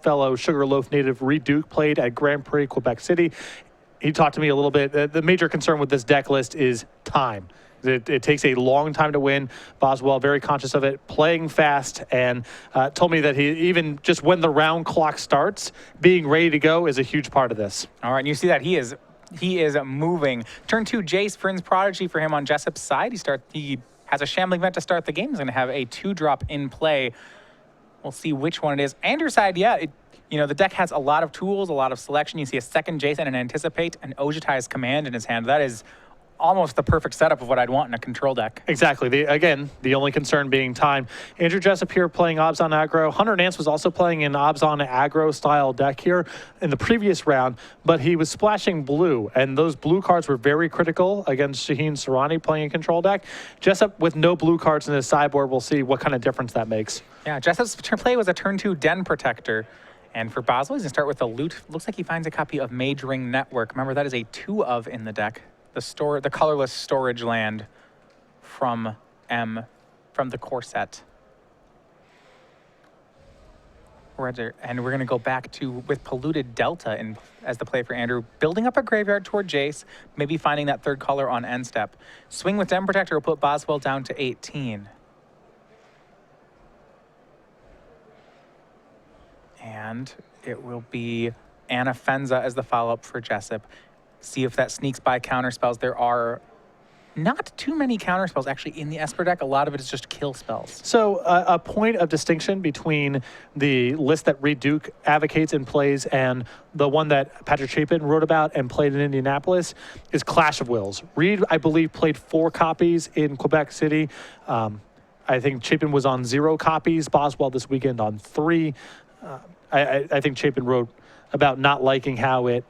fellow Sugarloaf native Reed Duke played at Grand Prix, Quebec City. He talked to me a little bit. The major concern with this deck list is time. It takes a long time to win. Boswell, very conscious of it, playing fast, and told me that he, even just when the round clock starts, being ready to go is a huge part of this. All right, and you see that he is moving. Turn 2, Jace, Friend's Prodigy for him on Jessup's side. He has a Shambling Vent to start the game. He's going to have a 2-drop in play. We'll see which one it is. Andrew's side, yeah, the deck has a lot of tools, a lot of selection. You see a second Jason and Anticipate, and Ojutai's Command in his hand. That is almost the perfect setup of what I'd want in a control deck. Exactly. Again, the only concern being time. Andrew Jessup here playing Obs on aggro. Hunter Nance was also playing an Obs on aggro style deck here in the previous round, but he was splashing blue, and those blue cards were very critical against Shaheen Sarani playing a control deck. Jessup with no blue cards in his sideboard, we'll see what kind of difference that makes. Yeah, Jessup's play was a turn 2 Den Protector. And for Boswell, he's going to start with a loot. Looks like he finds a copy of Mage Ring Network. Remember, that is a 2 of in the deck. The colorless storage land from the core set. And we're going to go back to with Polluted Delta as the play for Andrew, building up a graveyard toward Jace, maybe finding that third color on end step. Swing with Den Protector will put Boswell down to 18. And it will be Anafenza as the follow-up for Jessup. See if that sneaks by counterspells. There are not too many counterspells actually in the Esper deck. A lot of it is just kill spells. So a point of distinction between the list that Reed Duke advocates and plays and the one that Patrick Chapin wrote about and played in Indianapolis is Clash of Wills. Reed, I believe, played 4 copies in Quebec City. I think Chapin was on 0 copies. Boswell this weekend on 3. I think Chapin wrote about not liking how it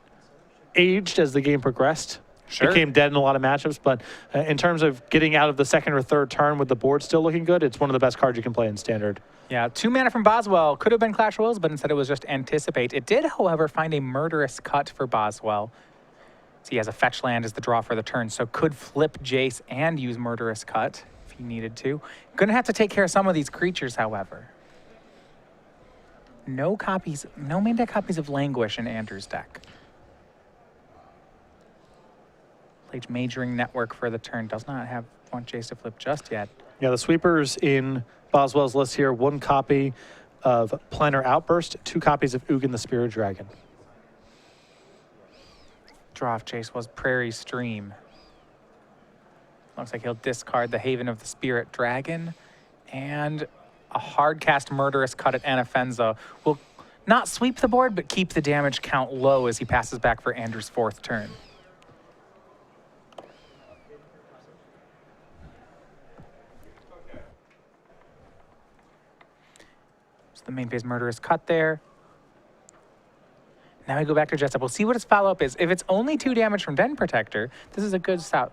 aged as the game progressed. Sure. Became dead in a lot of matchups, but in terms of getting out of the second or third turn with the board still looking good, it's one of the best cards you can play in Standard. Yeah, 2 mana from Boswell. Could have been Clash of Wills, but instead it was just Anticipate. It did, however, find a Murderous Cut for Boswell. So he has a fetch land as the draw for the turn, so could flip Jace and use Murderous Cut if he needed to. Gonna have to take care of some of these creatures, however. No main deck copies of Languish in Andrew's deck. Played Mage Ring Network for the turn. Does not want Jace to flip just yet. Yeah, the sweepers in Boswell's list here, 1 copy of Planner Outburst, 2 copies of Ugin the Spirit Dragon. Draw off Jace was Prairie Stream. Looks like he'll discard the Haven of the Spirit Dragon, and a hard cast Murderous Cut at Anafenza will not sweep the board, but keep the damage count low as he passes back for Andrew's 4th turn. So the main phase Murderous Cut there. Now we go back to Jessup. We'll see what his follow-up is. If it's only 2 damage from Den Protector, this is a good spot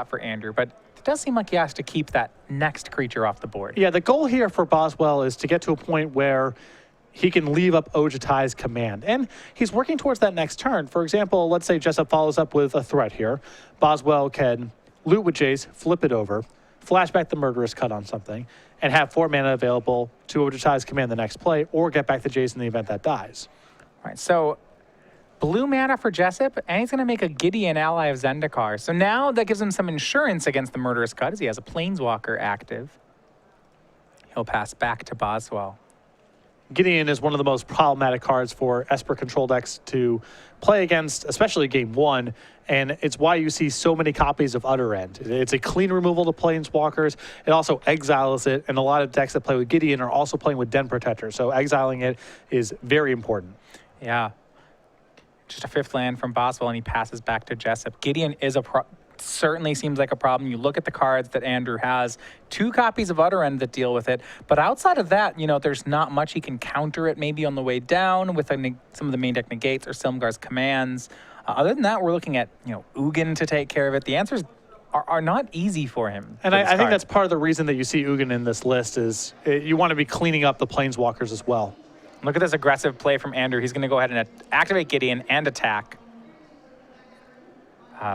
for Andrew, but it does seem like he has to keep that next creature off the board. Yeah, the goal here for Boswell is to get to a point where he can leave up Ojutai's Command. And he's working towards that next turn. For example, let's say Jessup follows up with a threat here. Boswell can loot with Jace, flip it over, flashback the Murderous Cut on something, and have 4 mana available to Ojutai's Command the next play, or get back to Jace in the event that dies. All right, so blue mana for Jessup, and he's going to make a Gideon ally of Zendikar. So now that gives him some insurance against the Murderous Cut, as he has a Planeswalker active. He'll pass back to Boswell. Gideon is one of the most problematic cards for Esper control decks to play against, especially game 1, and it's why you see so many copies of Utter End. It's a clean removal to Planeswalkers. It also exiles it, and a lot of decks that play with Gideon are also playing with Den Protector, so exiling it is very important. Yeah. Just a 5th land from Boswell, and he passes back to Jessup. Gideon is certainly seems like a problem. You look at the cards that Andrew has, 2 copies of Utter End that deal with it. But outside of that, there's not much he can counter it maybe on the way down with some of the main deck negates or Silmgar's commands. Other than that, we're looking at, Ugin to take care of it. The answers are not easy for him. And I think that's part of the reason that you see Ugin in this list is you want to be cleaning up the Planeswalkers as well. Look at this aggressive play from Andrew. He's going to go ahead and activate Gideon and attack.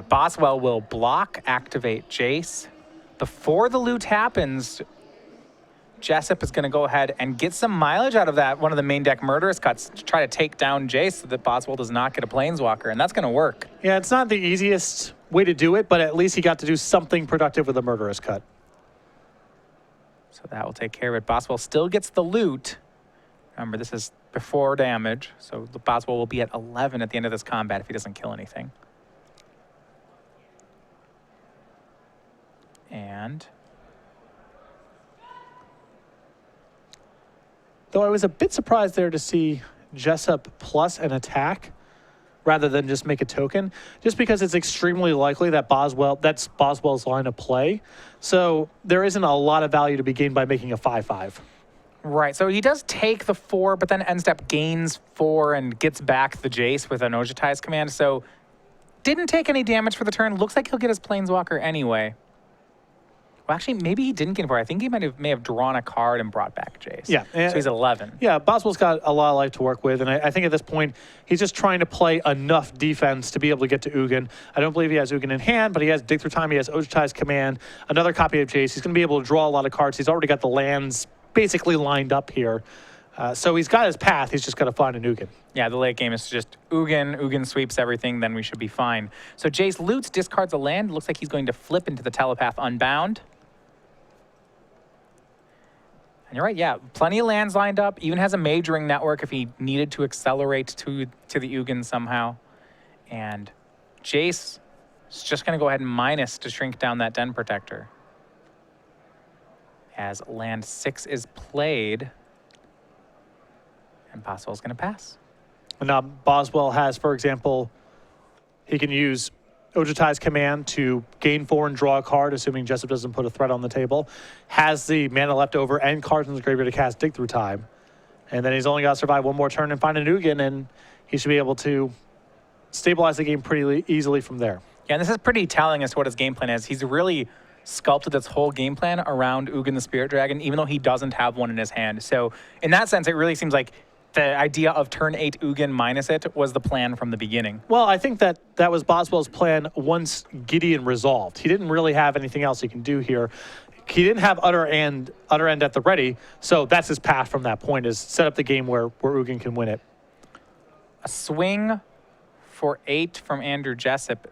Boswell will block, activate Jace. Before the loot happens, Jessup is going to go ahead and get some mileage out of that, one of the main deck murderous cuts, to try to take down Jace so that Boswell does not get a Planeswalker, and that's going to work. Yeah, it's not the easiest way to do it, but at least he got to do something productive with a murderous cut. So that will take care of it. Boswell still gets the loot. Remember, this is before damage, so the Boswell will be at 11 at the end of this combat if he doesn't kill anything. And though I was a bit surprised there to see Jessup plus an attack rather than just make a token, just because it's extremely likely that that's Boswell's line of play. So there isn't a lot of value to be gained by making a 5/5. right, so he does take the 4, but then end step gains 4 and gets back the Jace with an Ojutai's command. So didn't take any damage for the turn. Looks like he'll get his Planeswalker anyway. Well, actually, maybe he didn't get 4. I think he may have drawn a card and brought back Jace. Yeah. So he's 11. Yeah, Boswell's got a lot of life to work with, and I think at this point, he's just trying to play enough defense to be able to get to Ugin. I don't believe he has Ugin in hand, but he has Dig Through Time, he has Ojutai's Command, another copy of Jace. He's going to be able to draw a lot of cards. He's already got the lands basically lined up here. So he's got his path, he's just got to find an Ugin. Yeah, the late game is just Ugin sweeps everything, then we should be fine. So Jace loots, discards a land. Looks like he's going to flip into the Telepath Unbound. And you're right, yeah, plenty of lands lined up. Even has a majoring network if he needed to accelerate to the Ugin somehow. And Jace is just going to go ahead and minus to shrink down that Den Protector. As land 6 is played, and Boswell's going to pass. And now Boswell has, for example, he can use Ojutai's Command to gain 4 and draw a card, assuming Jessup doesn't put a threat on the table. Has the mana left over and cards in the graveyard to cast Dig Through Time. And then he's only got to survive one more turn and find an Ugin, and he should be able to stabilize the game pretty easily from there. Yeah, and this is pretty telling as to what his game plan is. He's really sculpted this whole game plan around Ugin the Spirit Dragon, even though he doesn't have one in his hand. So in that sense, it really seems like the idea of turn 8 Ugin minus it was the plan from the beginning. Well, I think that was Boswell's plan once Gideon resolved. He didn't really have anything else he can do here. He didn't have utter end at the ready, so that's his path from that point, is set up the game where Ugin can win it. A swing for 8 from Andrew Jessup,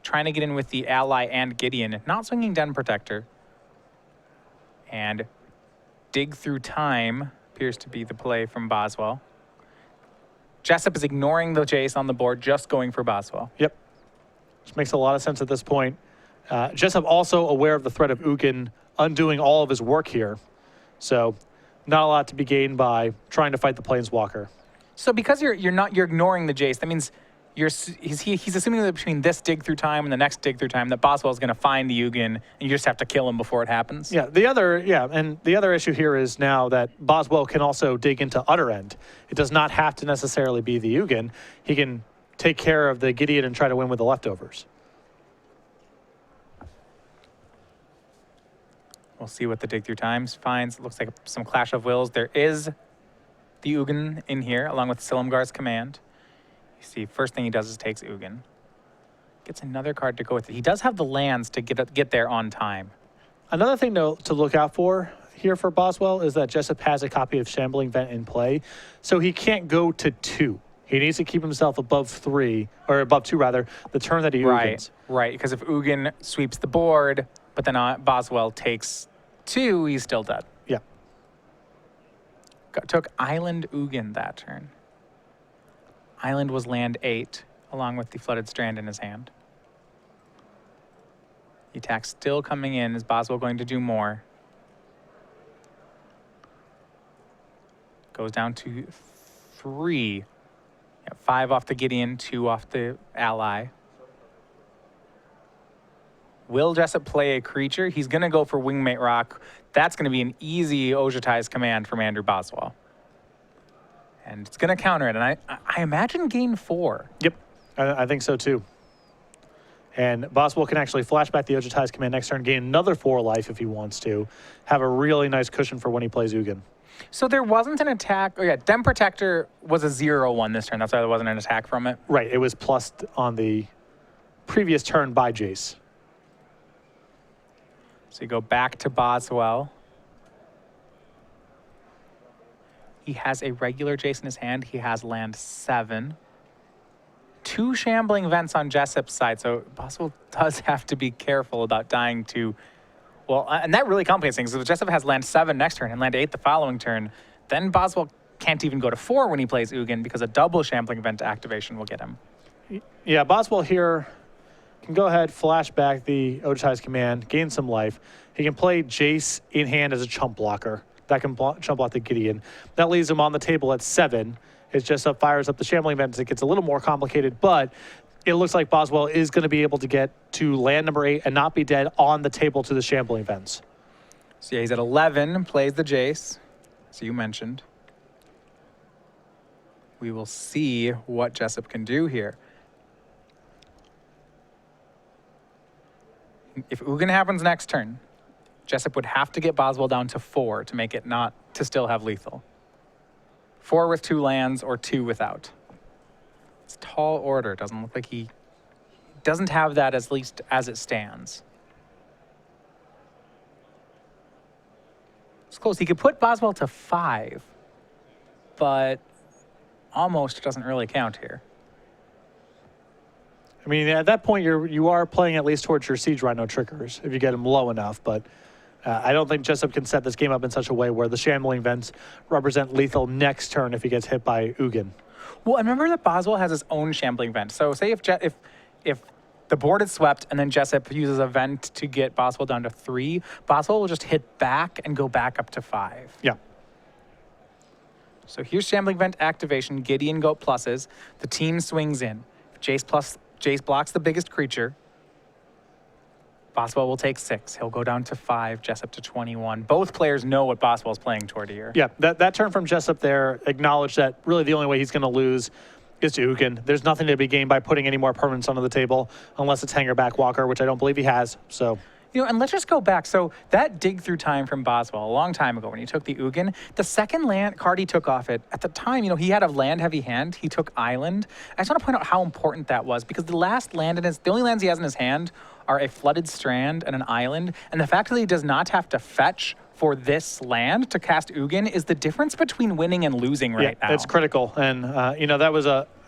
trying to get in with the ally and Gideon, not swinging Den Protector. And Dig Through Time appears to be the play from Boswell. Jessup is ignoring the Jace on the board, just going for Boswell. Yep. Which makes a lot of sense at this point. Jessup also aware of the threat of Ugin undoing all of his work here. So not a lot to be gained by trying to fight the Planeswalker. So because you're ignoring the Jace, that means he's assuming that between this Dig Through Time and the next Dig Through Time that Boswell is going to find the Ugin, and you just have to kill him before it happens. Yeah, the other issue here is now that Boswell can also dig into Utter End. It does not have to necessarily be the Ugin. He can take care of the Gideon and try to win with the leftovers. We'll see what the Dig Through Times finds. It looks like some Clash of Wills. There is the Ugin in here, along with Silumgar's Command. You see, first thing he does is takes Ugin. Gets another card to go with it. He does have the lands to get there on time. Another thing to look out for here for Boswell is that Jessup has a copy of Shambling Vent in play, so he can't go to 2. He needs to keep himself above 3, or above 2 rather, the turn that he Ugins. Right, because if Ugin sweeps the board, but then Boswell takes 2, he's still dead. Yeah. Took Island Ugin that turn. Island was land 8, along with the Flooded Strand in his hand. The attack still coming in. Is Boswell going to do more? Goes down to 3. Yeah, 5 off the Gideon, 2 off the ally. Will Jessup play a creature? He's going to go for Wingmate Rock. That's going to be an easy Ojutai's Command from Andrew Boswell. And it's going to counter it. And I imagine gain 4. Yep, I think so too. And Boswell can actually flash back the Ojutai's Command next turn, gain another 4 life if he wants to. Have a really nice cushion for when he plays Ugin. So there wasn't an attack. Oh yeah, Den Protector was a 0/1 this turn. That's why there wasn't an attack from it. Right, it was plussed on the previous turn by Jace. So you go back to Boswell. He has a regular Jace in his hand. He has land 7. 2 Shambling Vents on Jessup's side, so Boswell does have to be careful about dying to... Well, and that really complicates things. So Jessup has land 7 next turn and land 8 the following turn. Then Boswell can't even go to 4 when he plays Ugin because a double Shambling Vent activation will get him. Yeah, Boswell here can go ahead, flash back the Ojutai's command, gain some life. He can play Jace in hand as a chump blocker. That can chump block the Gideon. That leaves him on the table at 7. It's just fires up the Shambling Vent. It gets a little more complicated, but it looks like Boswell is going to be able to get to land number 8 and not be dead on the table to the Shambling Vents. So yeah, he's at 11, plays the Jace, as you mentioned. We will see what Jessup can do here. If Ugin happens next turn, Jessup would have to get Boswell down to 4 to make it not to still have lethal. 4 with 2 lands or 2 without. It's a tall order. Doesn't look like he doesn't have that, at least as it stands. It's close. He could put Boswell to 5, but almost doesn't really count here. I mean, at that point, you are playing at least towards your Siege Rhino triggers if you get him low enough, but I don't think Jessup can set this game up in such a way where the Shambling Vents represent lethal next turn if he gets hit by Ugin. Well, and remember that Boswell has his own Shambling Vent. So say if the board is swept and then Jessup uses a vent to get Boswell down to 3, Boswell will just hit back and go back up to 5. Yeah. So here's Shambling Vent activation, Gideon Goat pluses. The team swings in. If Jace blocks the biggest creature, Boswell will take 6. He'll go down to 5, Jessup to 21. Both players know what Boswell's playing toward here. Yeah, that turn from Jessup there acknowledged that really the only way he's going to lose is to Ugin. There's nothing to be gained by putting any more permanents onto the table unless it's Hanger Back Walker, which I don't believe he has. So, you know, and let's just go back. So that dig through time from Boswell a long time ago when he took the Ugin, the second land card he took off it, at the time, you know, he had a land heavy hand. He took Island. I just want to point out how important that was because the last land the only lands he has in his hand are a Flooded Strand and an Island. And the fact that he does not have to fetch for this land to cast Ugin is the difference between winning and losing right now. It's critical. And, you know,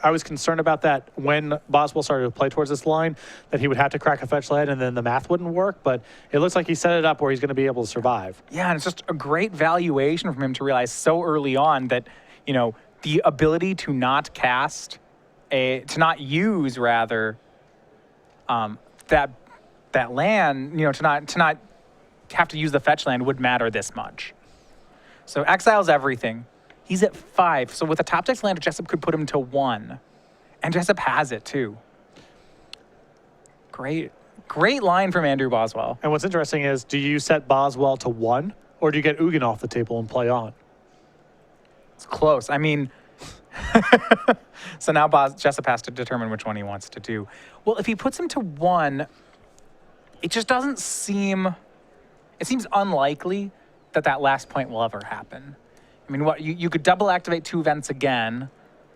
I was concerned about that when Boswell started to play towards this line, that he would have to crack a fetch land and then the math wouldn't work. But it looks like he set it up where he's going to be able to survive. Yeah, and it's just a great valuation from him to realize so early on that, you know, the ability to not use that land, you know, to not have to use the fetch land would matter this much. So exiles everything. He's at 5. So with a top deck land, Jessup could put him to 1. And Jessup has it too. Great line from Andrew Boswell. And what's interesting is, do you set Boswell to 1 or do you get Ugin off the table and play on? It's close. I mean, so now Jessup has to determine which one he wants to do. Well, if he puts him to 1, it just doesn't seem... It seems unlikely that last point will ever happen. I mean, you could double activate 2 vents again,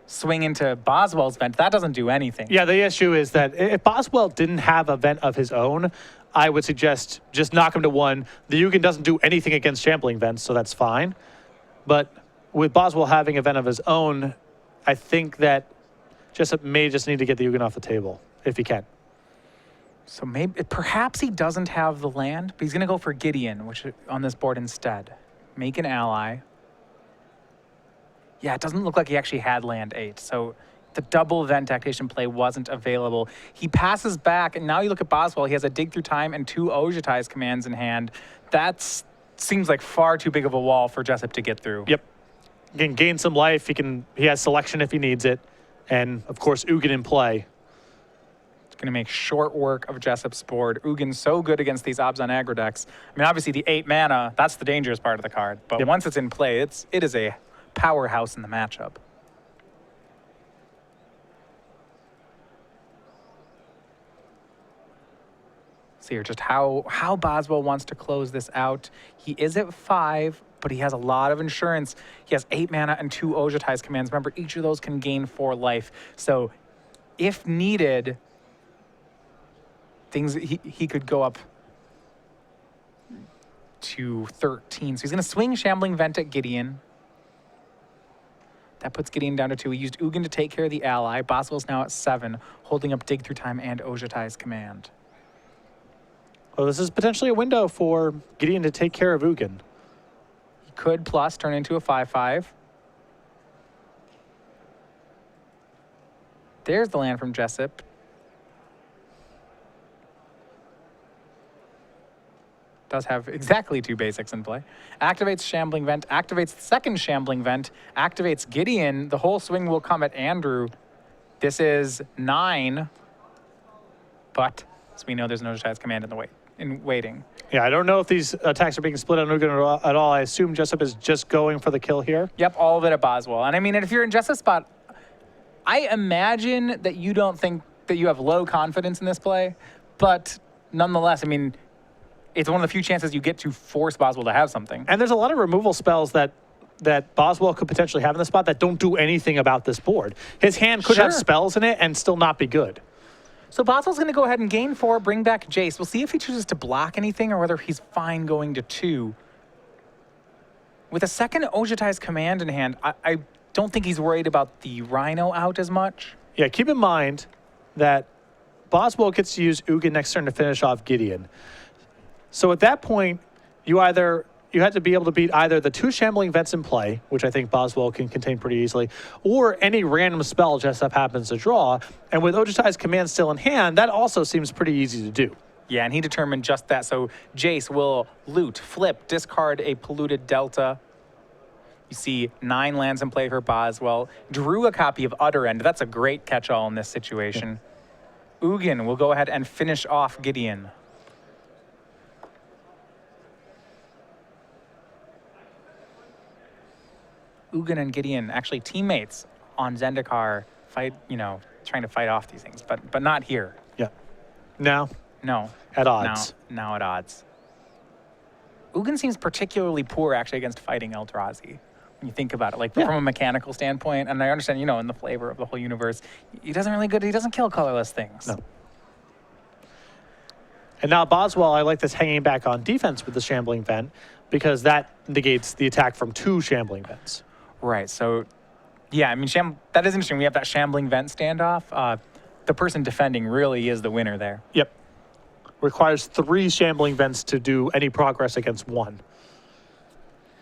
swing into Boswell's vent. That doesn't do anything. Yeah, the issue is that if Boswell didn't have a vent of his own, I would suggest just knock him to 1. The Ugin doesn't do anything against Shambling Vents, so that's fine. But with Boswell having a vent of his own, I think that Jessup may just need to get the Ugin off the table, if he can. So perhaps he doesn't have the land, but he's going to go for Gideon, which on this board instead. Make an ally. Yeah, it doesn't look like he actually had land 8, so the double vent activation play wasn't available. He passes back, and now you look at Boswell, he has a Dig Through Time and 2 Ojutai's commands in hand. That seems like far too big of a wall for Jessup to get through. Yep. He can gain some life, he has selection if he needs it, and of course Ugin in play. Going to make short work of Jessup's board. Ugin's so good against these Obs on aggro decks. I mean, obviously the 8 mana, that's the dangerous part of the card. But once it's in play, it is a powerhouse in the matchup. See here just how Boswell wants to close this out. He is at 5, but he has a lot of insurance. He has 8 mana and 2 Ojutai's commands. Remember, each of those can gain 4 life. So if needed, he could go up to 13. So he's going to swing Shambling Vent at Gideon. That puts Gideon down to 2. He used Ugin to take care of the ally. Boswell's now at 7, holding up Dig Through Time and Ojutai's command. Well, this is potentially a window for Gideon to take care of Ugin. He could plus turn into a 5/5. There's the land from Jessup. Does have exactly 2 basics in play. Activates Shambling Vent, activates the second Shambling Vent, activates Gideon. The whole swing will come at Andrew. This is 9, but as we know, there's no Ojutai's command in waiting. Yeah, I don't know if these attacks are being split on Ugin at all. I assume Jessup is just going for the kill here. Yep, all of it at Boswell. And I mean, if you're in Jessup's spot, I imagine that you don't think that you have low confidence in this play, but nonetheless, I mean, it's one of the few chances you get to force Boswell to have something. And there's a lot of removal spells that Boswell could potentially have in the spot that don't do anything about this board. His hand could have spells in it and still not be good. So Boswell's going to go ahead and gain 4, bring back Jace. We'll see if he chooses to block anything or whether he's fine going to 2. With a second Ojutai's command in hand, I don't think he's worried about the Rhino out as much. Yeah, keep in mind that Boswell gets to use Ugin next turn to finish off Gideon. So at that point, you had to be able to beat either the 2 Shambling Vents in play, which I think Boswell can contain pretty easily, or any random spell Jessup happens to draw. And with Ojutai's command still in hand, that also seems pretty easy to do. Yeah, and he determined just that. So Jace will loot, flip, discard a polluted Delta. You see 9 lands in play for Boswell. Drew a copy of Utter End. That's a great catch-all in this situation. Yeah. Ugin will go ahead and finish off Gideon. Ugin and Gideon, actually teammates on Zendikar, trying to fight off these things, but not here. Yeah. No. No. At odds. Now at odds. Ugin seems particularly poor, actually, against fighting Eldrazi. When you think about it, from a mechanical standpoint, and I understand, in the flavor of the whole universe, he doesn't kill colorless things. No. And now Boswell, I like this hanging back on defense with the Shambling Vent because that negates the attack from 2 Shambling Vents. Right, so, yeah, I mean, that is interesting. We have that Shambling Vent standoff. The person defending really is the winner there. Yep. Requires 3 Shambling Vents to do any progress against 1.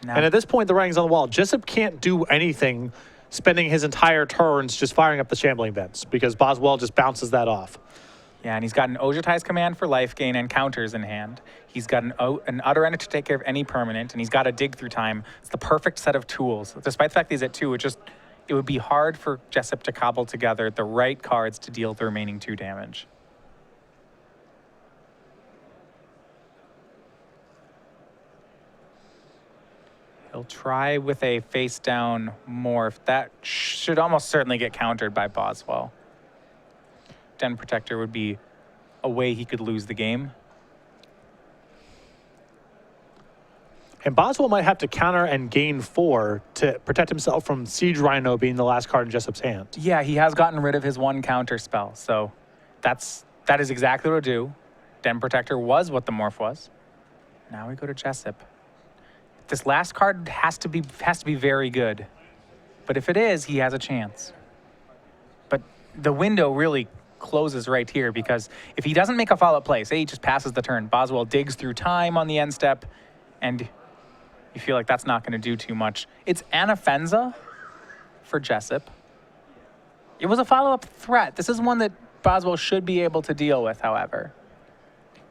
And at this point, the writing's on the wall. Jessup can't do anything spending his entire turns just firing up the Shambling Vents because Boswell just bounces that off. Yeah, and he's got an Ojutai's command for life gain and counters in hand. He's got an Utter End to take care of any permanent, and he's got a Dig Through Time. It's the perfect set of tools. Despite the fact that he's at 2, it would be hard for Jessup to cobble together the right cards to deal the remaining 2 damage. He'll try with a face-down morph. That should almost certainly get countered by Boswell. Den Protector would be a way he could lose the game. And Boswell might have to counter and gain 4 to protect himself from Siege Rhino being the last card in Jessup's hand. Yeah, he has gotten rid of his 1 counter spell, so that is exactly what it'll do. Den Protector was what the morph was. Now we go to Jessup. This last card has to be very good. But if it is, he has a chance. But the window really closes right here because if he doesn't make a follow-up play, say he just passes the turn, Boswell digs through time on the end step, and you feel like that's not going to do too much. It's Anafenza for Jessup. It was a follow-up threat. This is one that Boswell should be able to deal with, however.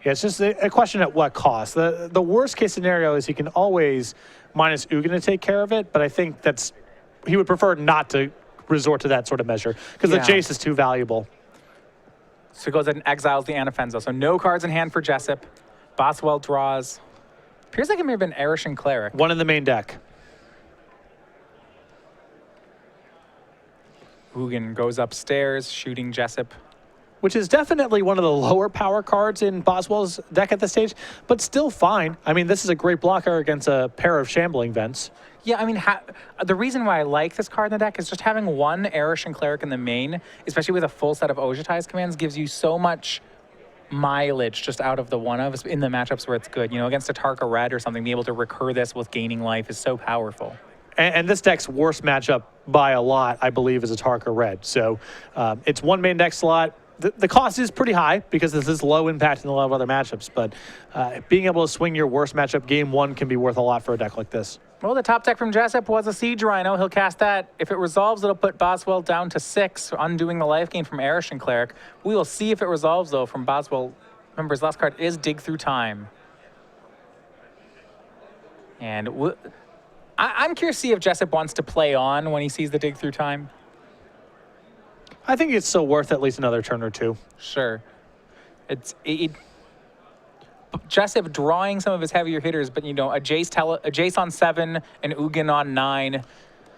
Yeah, it's just a question at what cost. The worst case scenario is he can always minus Ugin to take care of it, but I think he would prefer not to resort to that sort of measure because the Jace is too valuable. So he goes ahead and exiles the Anafenza. So no cards in hand for Jessup. Boswell draws. Appears like it may have been Arishan Cleric. 1 in the main deck. Ugin goes upstairs, shooting Jessup. Which is definitely one of the lower power cards in Boswell's deck at this stage, but still fine. I mean, this is a great blocker against a pair of Shambling Vents. Yeah, I mean, the reason why I like this card in the deck is just having 1 Arishan Cleric in the main, especially with a full set of Ojutai's commands, gives you so much mileage just out of the one-of in the matchups where it's good. Against a Tarka Red or something, being able to recur this with gaining life is so powerful. And this deck's worst matchup by a lot, I believe, is a Tarka Red. So it's one main deck slot. The cost is pretty high because this is low impact in a lot of other matchups, but being able to swing your worst matchup game one can be worth a lot for a deck like this. Well, the top deck from Jessup was a Siege Rhino. He'll cast that. If it resolves, it'll put Boswell down to 6, undoing the life gain from Arish and Cleric. We will see if it resolves, though, from Boswell. Remember, his last card is Dig Through Time. And I'm curious to see if Jessup wants to play on when he sees the Dig Through Time. I think it's still worth at least another turn or two. Sure. Jessup drawing some of his heavier hitters, but, you know, a Jace on 7, an Ugin on 9.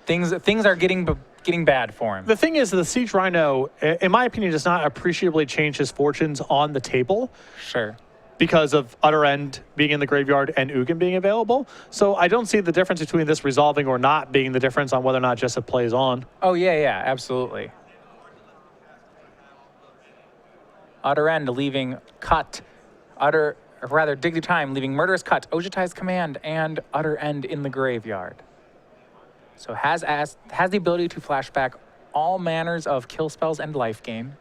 Things are getting bad for him. The thing is, the Siege Rhino, in my opinion, does not appreciably change his fortunes on the table. Sure. Because of Utter End being in the graveyard and Ugin being available. So I don't see the difference between this resolving or not being the difference on whether or not Jessup plays on. Oh, yeah, absolutely. Utter End leaving Cut. Dig Through Time, leaving Murderous Cut, Ojutai's Command, and Utter End in the graveyard. So has the ability to flash back all manners of kill spells and life gain.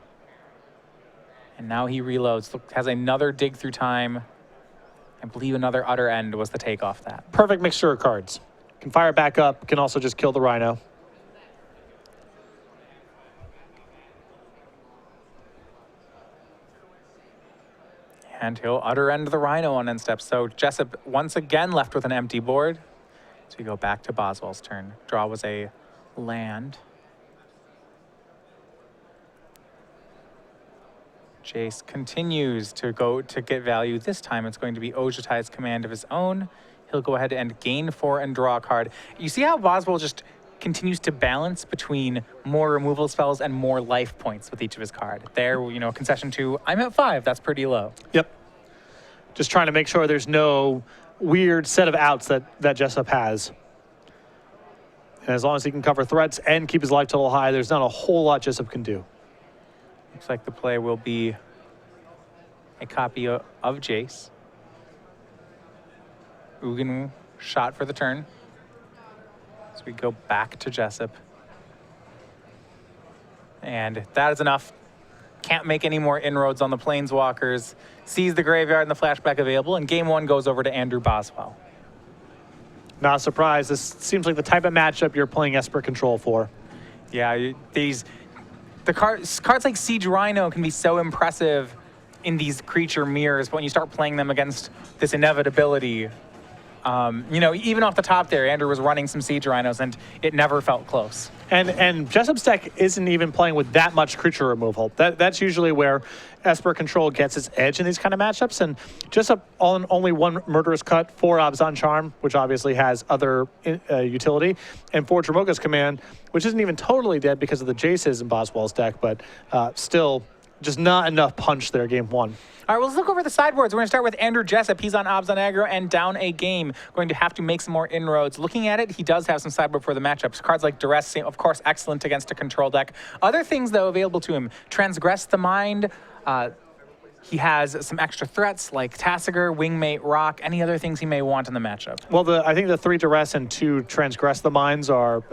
And now he reloads. Look, has another Dig Through Time. I believe another Utter End was the take off that. Perfect mixture of cards. Can fire back up, can also just kill the Rhino. And he'll Utter End the Rhino on end step. So Jessup once again left with an empty board. So we go back to Boswell's turn. Draw was a land. Jace continues to get value. This time it's going to be Ojutai's Command of his own. He'll go ahead and gain 4 and draw a card. You see how Boswell just continues to balance between more removal spells and more life points with each of his card. There, you know, concession 2, I'm at 5, that's pretty low. Yep. Just trying to make sure there's no weird set of outs that Jessup has. And as long as he can cover threats and keep his life total high, there's not a whole lot Jessup can do. Looks like the play will be a copy of Jace. Ugin shot for the turn. So we go back to Jessup. And that is enough. Can't make any more inroads on the Planeswalkers. Sees the graveyard and the flashback available, and game 1 goes over to Andrew Boswell. Not a surprise. This seems like the type of matchup you're playing Esper Control for. Yeah, cards like Siege Rhino can be so impressive in these creature mirrors, but when you start playing them against this inevitability, you know, even off the top there, Andrew was running some Siege Rhinos, and it never felt close. And Jessup's deck isn't even playing with that much creature removal. That's usually where Esper Control gets its edge in these kind of matchups. And Jessup on only 1 Murderous Cut, 4 Abzan Charm, which obviously has other utility, and 4 Dromoka's Command, which isn't even totally dead because of the Jaces in Boswell's deck, but still just not enough punch there game 1. All right, well, let's look over the sideboards. We're going to start with Andrew Jessup. He's on Abzan aggro and down a game. Going to have to make some more inroads. Looking at it, he does have some sideboard for the matchups. Cards like Duress, of course, excellent against a control deck. Other things, though, available to him. Transgress the Mind. He has some extra threats like Tassiger, Wingmate, Rock, any other things he may want in the matchup. Well, I think the 3 Duress and 2 Transgress the Minds are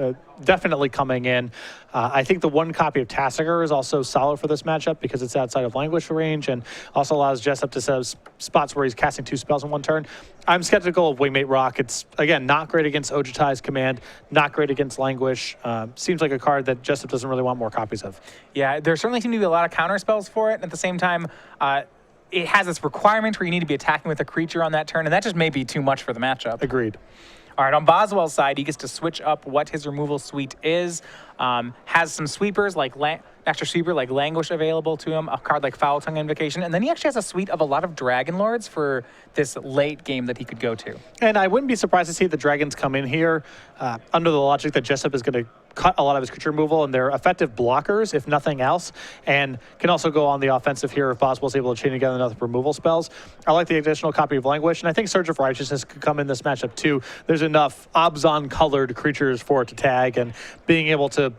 definitely coming in. I think the 1 copy of Tassiger is also solid for this matchup because it's outside of Languish range and also allows Jessup to set up spots where he's casting 2 spells in 1 turn. I'm skeptical of Wingmate Rock. It's, again, not great against Ojutai's Command, not great against Languish. Seems like a card that Jessup doesn't really want more copies of. Yeah, there certainly seem to be a lot of counter spells for it. At the same time, it has this requirement where you need to be attacking with a creature on that turn, and that just may be too much for the matchup. Agreed. All right, on Boswell's side, he gets to switch up what his removal suite is. Has some sweepers, like extra sweeper like Languish available to him, a card like Foul Tongue Invocation, and then he actually has a suite of a lot of Dragon Lords for this late game that he could go to. And I wouldn't be surprised to see the Dragons come in here under the logic that Jessup is going to cut a lot of his creature removal, and they're effective blockers, if nothing else, and can also go on the offensive here if Boswell's able to chain together enough removal spells. I like the additional copy of Languish, and I think Surge of Righteousness could come in this matchup too. There's enough Abzan-colored creatures for it to tag, and being able to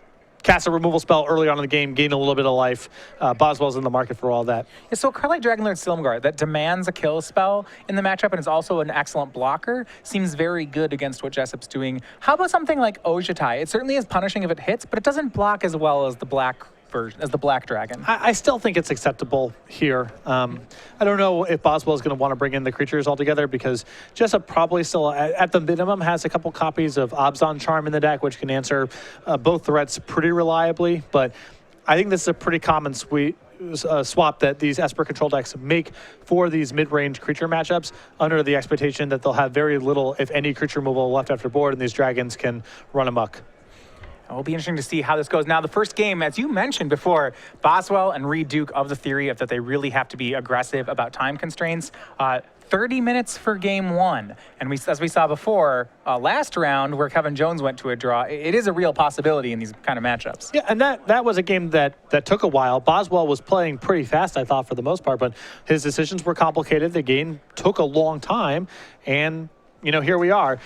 cast a removal spell early on in the game, gain a little bit of life. Boswell's in the market for all that. Yeah, so a card like Dragonlord Silumgar that demands a kill spell in the matchup and is also an excellent blocker seems very good against what Jessup's doing. How about something like Ojutai? It certainly is punishing if it hits, but it doesn't block as well as the black version, as the black dragon. I still think it's acceptable here. I don't know if Boswell is going to want to bring in the creatures altogether because Jessup probably still, at the minimum, has a couple copies of Abzan Charm in the deck, which can answer both threats pretty reliably. But I think this is a pretty common swap that these Esper control decks make for these mid-range creature matchups under the expectation that they'll have very little, if any, creature removal left after board, and these dragons can run amok. It will be interesting to see how this goes. Now, the first game, as you mentioned before, Boswell and Reed Duke of the theory of that they really have to be aggressive about time constraints. 30 minutes for game one. And as we saw before, last round where Kevin Jones went to a draw, it is a real possibility in these kind of matchups. Yeah, and that was a game that took a while. Boswell was playing pretty fast, I thought, for the most part, but his decisions were complicated. The game took a long time, and, here we are.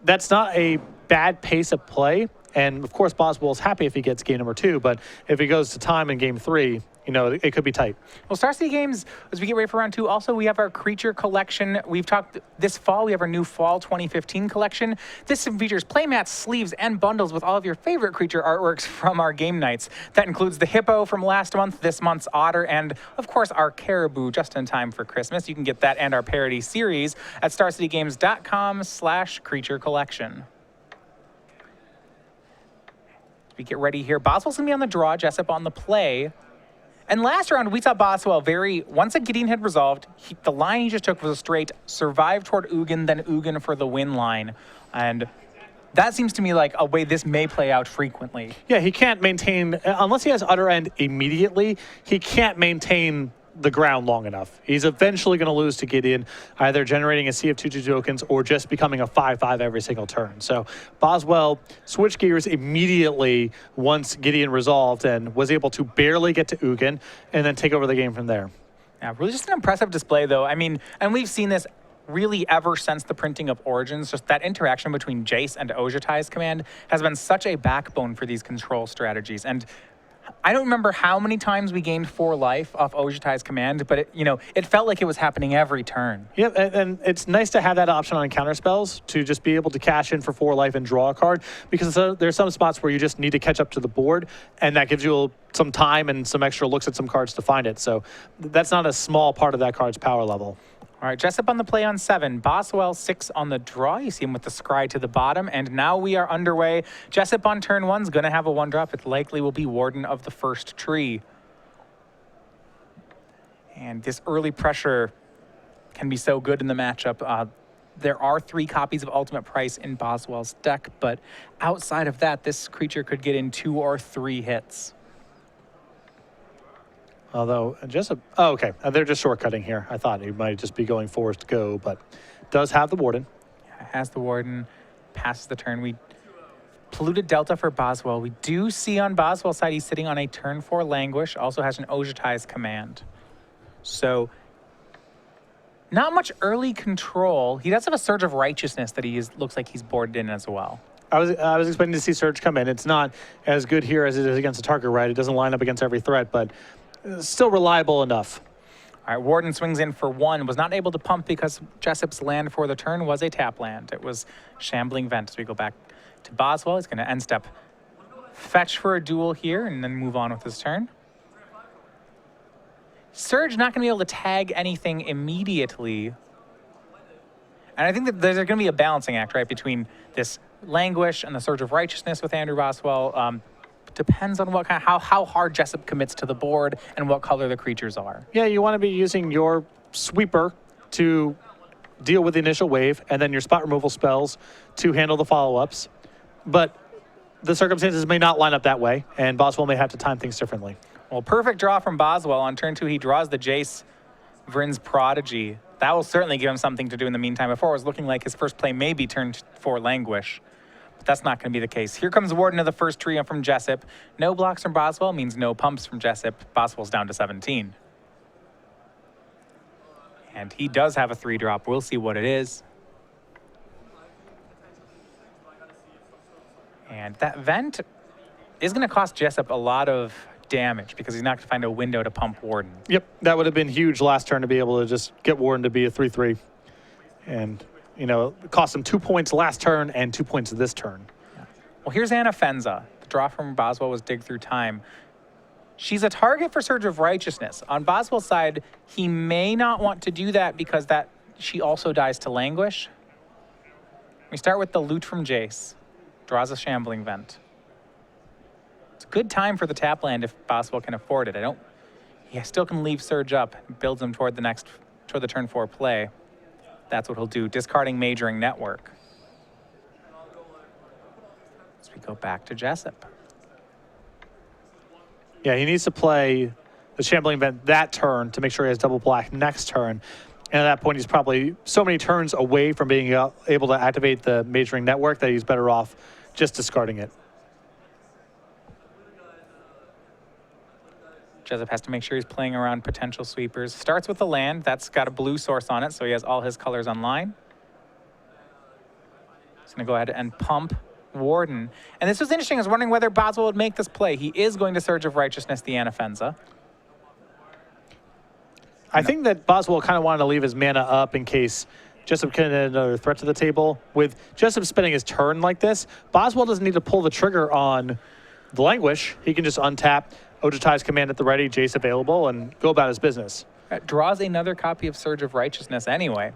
That's not a bad pace of play. And, of course, Boswell's happy if he gets game number 2, but if he goes to time in game 3, it could be tight. Well, Star City Games, as we get ready for round 2, also we have our creature collection. We've talked this fall, we have our new fall 2015 collection. This features playmats, sleeves, and bundles with all of your favorite creature artworks from our game nights. That includes the hippo from last month, this month's otter, and, of course, our caribou just in time for Christmas. You can get that and our parody series at starcitygames.com/creature collection. We get ready here. Boswell's going to be on the draw, Jessup on the play. And last round, we saw Boswell once a Gideon had resolved, the line he just took was a straight survive toward Ugin, then Ugin for the win line. And that seems to me like a way this may play out frequently. Yeah, he can't maintain, unless he has Utter End immediately, he can't maintain the ground long enough. He's eventually going to lose to Gideon, either generating a sea of 2/2 tokens or just becoming a 5/5 every single turn. So Boswell switched gears immediately once Gideon resolved and was able to barely get to Ugin and then take over the game from there. Yeah, really just an impressive display, though. I mean, and we've seen this really ever since the printing of Origins. Just that interaction between Jace and Ojutai's command has been such a backbone for these control strategies. And I don't remember how many times we gained 4 life off Ojutai's command, but it felt like it was happening every turn. Yeah, and it's nice to have that option on counter spells to just be able to cash in for 4 life and draw a card, because there's some spots where you just need to catch up to the board, and that gives you some time and some extra looks at some cards to find it. So that's not a small part of that card's power level. All right, Jessup on the play on 7. Boswell 6 on the draw. You see him with the scry to the bottom. And now we are underway. Jessup on turn 1 is going to have a 1-drop. It likely will be Warden of the First Tree. And this early pressure can be so good in the matchup. There are 3 copies of Ultimate Price in Boswell's deck, but outside of that, this creature could get in 2 or 3 hits. Although, okay, they're just shortcutting here. I thought he might just be going Forest Go, but does have the Warden. Yeah, has the Warden, passes the turn. We polluted Delta for Boswell. We do see on Boswell's side, he's sitting on a turn 4 Languish, also has an Ojutai's command. So, not much early control. He does have a Surge of Righteousness that looks like he's boarded in as well. I was expecting to see Surge come in. It's not as good here as it is against a target, right? It doesn't line up against every threat, but still reliable enough. All right, Warden swings in for 1. Was not able to pump because Jessup's land for the turn was a tap land. It was Shambling Vent. So we go back to Boswell. He's going to end step fetch for a duel here and then move on with his turn. Surge not going to be able to tag anything immediately. And I think that there's going to be a balancing act, right, between this Languish and the Surge of Righteousness with Andrew Boswell. Depends on how hard Jessup commits to the board and what color the creatures are. Yeah, you want to be using your sweeper to deal with the initial wave, and then your spot removal spells to handle the follow-ups. But the circumstances may not line up that way, and Boswell may have to time things differently. Well, perfect draw from Boswell. On turn 2, he draws the Jace Vryn's Prodigy. That will certainly give him something to do in the meantime. Before, it was looking like his first play may be turn 4 Languish. That's not going to be the case. Here comes Warden of the First Tree from Jessup. No blocks from Boswell means no pumps from Jessup. Boswell's down to 17. And he does have a 3-drop. We'll see what it is. And that Vent is going to cost Jessup a lot of damage because he's not going to find a window to pump Warden. Yep, that would have been huge last turn to be able to just get Warden to be a 3/3. And, you know, it cost him 2 points last turn and 2 points this turn. Yeah. Well, here's Anna Fenza. The draw from Boswell was Dig Through Time. She's a target for Surge of Righteousness. On Boswell's side, he may not want to do that because she also dies to Languish. We start with the loot from Jace. Draws a Shambling Vent. It's a good time for the tap land if Boswell can afford it. He still can leave Surge up, builds him toward the turn 4 play. That's what he'll do, discarding Majoring Network. As we go back to Jessup. Yeah, he needs to play the Shambling Vent that turn to make sure he has double black next turn. And at that point, he's probably so many turns away from being able to activate the Majoring Network that he's better off just discarding it. Jessup has to make sure he's playing around potential sweepers. Starts with a land. That's got a blue source on it, so he has all his colors online. He's going to go ahead and pump Warden. And this was interesting. I was wondering whether Boswell would make this play. He is going to Surge of Righteousness the Anna Fenza. I think that Boswell kind of wanted to leave his mana up in case Jessup can add another threat to the table. With Jessup spending his turn like this, Boswell doesn't need to pull the trigger on the Languish. He can just untap, Ojutai's command at the ready, Jace available, and go about his business. Draws another copy of Surge of Righteousness anyway.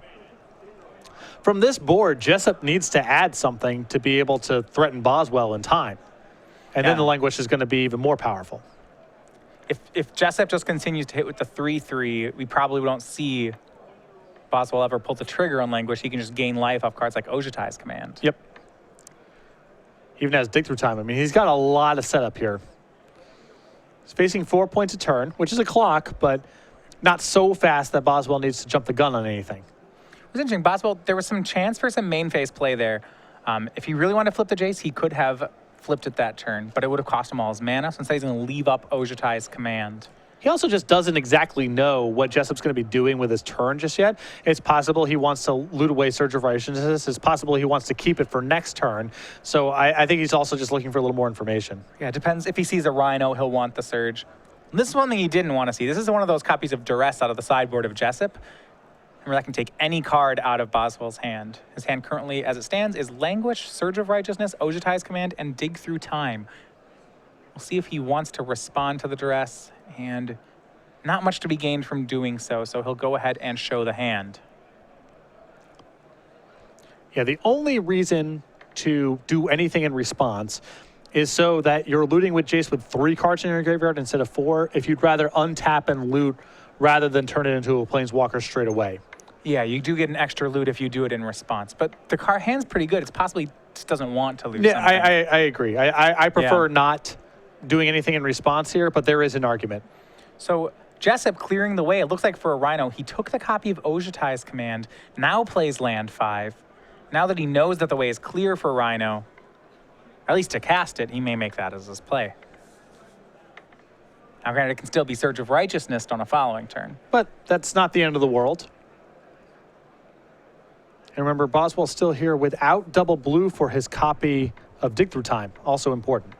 From this board, Jessup needs to add something to be able to threaten Boswell in time. And then the Languish is going to be even more powerful. If Jessup just continues to hit with the 3/3, we probably don't see Boswell ever pull the trigger on Languish. He can just gain life off cards like Ojutai's command. Yep. Even has Dig Through Time. I mean, he's got a lot of setup here. He's facing 4 points a turn, which is a clock, but not so fast that Boswell needs to jump the gun on anything. It was interesting. Boswell, there was some chance for some main phase play there. If he really wanted to flip the Jace, he could have flipped it that turn, but it would have cost him all his mana, so instead he's going to leave up Ojutai's command. He also just doesn't exactly know what Jessup's going to be doing with his turn just yet. It's possible he wants to loot away Surge of Righteousness. It's possible he wants to keep it for next turn. So I think he's also just looking for a little more information. Yeah, it depends. If he sees a Rhino, he'll want the Surge. And this is one thing he didn't want to see. This is one of those copies of Duress out of the sideboard of Jessup. Remember, that can take any card out of Boswell's hand. His hand currently, as it stands, is Languish, Surge of Righteousness, Ojutai's command, and Dig Through Time. We'll see if he wants to respond to the Duress, and not much to be gained from doing so, so he'll go ahead and show the hand. Yeah, the only reason to do anything in response is so that you're looting with Jace with 3 cards in your graveyard instead of 4, if you'd rather untap and loot rather than turn it into a Planeswalker straight away. Yeah, you do get an extra loot if you do it in response, but the card hand's pretty good. It's possibly just doesn't want to lose. Yeah, something. I agree. I prefer not doing anything in response here, but there is an argument. So Jessup clearing the way. It looks like for a Rhino, he took the copy of Ojutai's command, now plays land 5. Now that he knows that the way is clear for Rhino, or at least to cast it, he may make that as his play. Now granted, it can still be Surge of Righteousness on a following turn. But that's not the end of the world. And remember, Boswell's still here without double blue for his copy of Dig Through Time, also important.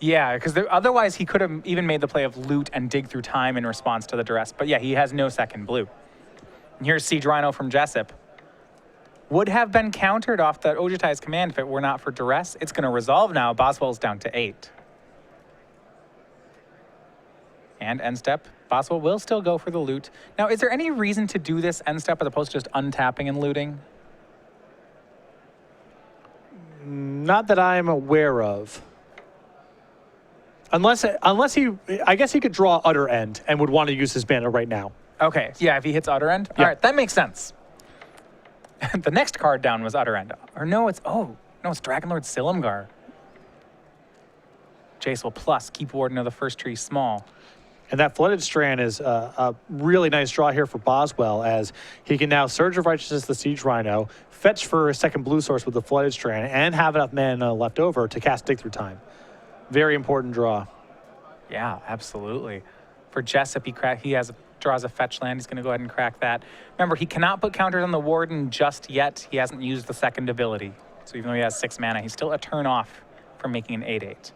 Yeah, because otherwise he could have even made the play of loot and Dig Through Time in response to the Duress. But yeah, he has no second blue. And here's Siege Rhino from Jessup. Would have been countered off the Ojutai's command if it were not for Duress. It's going to resolve now. Boswell's down to 8. And end step, Boswell will still go for the loot. Now, is there any reason to do this end step as opposed to just untapping and looting? Not that I'm aware of. Unless he, I guess he could draw Utter End and would want to use his mana right now. Okay, yeah, if he hits Utter End. Yeah. All right, that makes sense. The next card down was Utter End. Or no, it's Dragonlord Silumgar. Jace will plus, keep Warden of the First Tree small. And that Flooded Strand is a really nice draw here for Boswell, as he can now Surge of Righteousness the Siege Rhino, fetch for a second blue source with the Flooded Strand, and have enough mana left over to cast Dig Through Time. Very important draw. Yeah, absolutely. For Jessup, draws a fetch land. He's going to go ahead and crack that. Remember, he cannot put counters on the Warden just yet. He hasn't used the second ability. So even though he has 6 mana, he's still a turn off from making an 8/8.